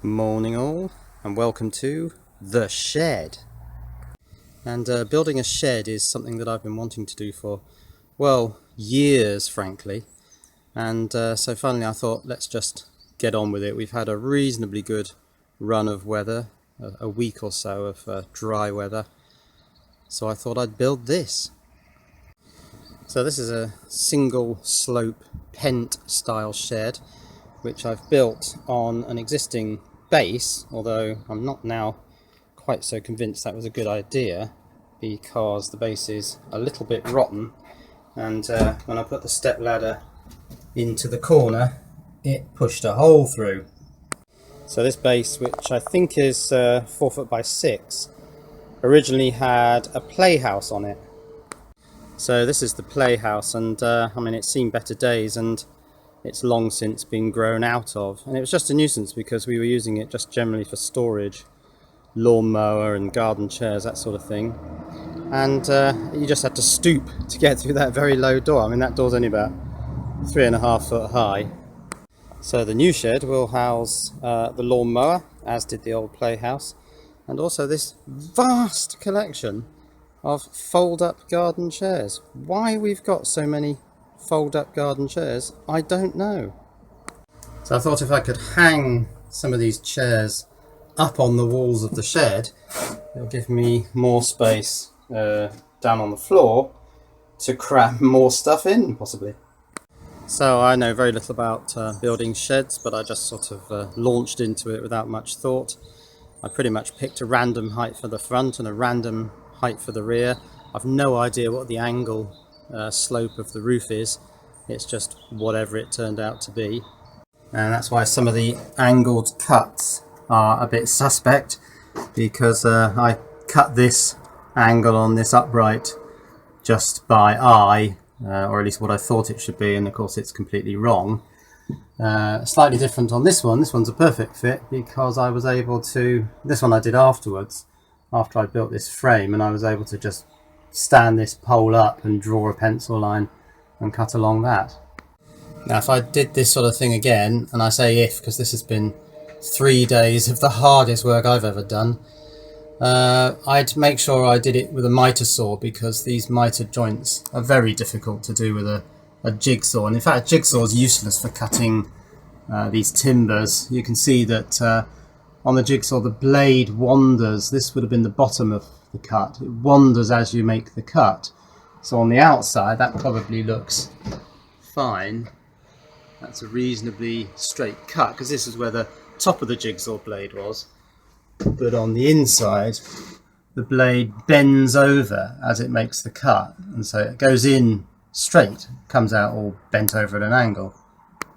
Morning all, and welcome to The Shed. And building a shed is something that I've been wanting to do for, well, years frankly. And so finally I thought, let's just get on with it. We've had a reasonably good run of weather, a week or so of dry weather. So I thought I'd build this. So this is a single slope pent style shed, which I've built on an existing base, although I'm not now quite so convinced that was a good idea because the base is a little bit rotten, and when I put the step ladder into the corner it pushed a hole through. So this base, which I think is 4 foot by 6, originally had a playhouse on it. So this is the playhouse, and I mean, it's seen better days and it's long since been grown out of, and it was just a nuisance because we were using it just generally for storage, lawnmower and garden chairs, that sort of thing. And you just had to stoop to get through that very low door. I mean, that door's only about 3.5 foot high. So the new shed will house the lawnmower, as did the old playhouse, and also this vast collection of fold-up garden chairs. Why we've got so many fold-up garden chairs, I don't know. So I thought if I could hang some of these chairs up on the walls of the shed, it'll give me more space down on the floor to cram more stuff in, possibly. So I know very little about building sheds, but I just sort of launched into it without much thought. I pretty much picked a random height for the front and a random height for the rear. I've no idea what the angle slope of the roof is. It's just whatever it turned out to be, and that's why some of the angled cuts are a bit suspect, because I cut this angle on this upright just by eye, or at least what I thought it should be, and of course it's completely wrong. Slightly different on this one. This one's a perfect fit because I was able to, this one I did afterwards, after I built this frame, and I was able to just stand this pole up and draw a pencil line and cut along that. Now if I did this sort of thing again, and I say if because this has been 3 days of the hardest work I've ever done, I'd make sure I did it with a miter saw, because these miter joints are very difficult to do with a jigsaw, and in fact a jigsaw is useless for cutting these timbers. You can see that on the jigsaw the blade wanders. This would have been the bottom of the cut. It wanders as you make the cut. So on the outside that probably looks fine. That's a reasonably straight cut because this is where the top of the jigsaw blade was. But on the inside the blade bends over as it makes the cut, and so it goes in straight, comes out all bent over at an angle.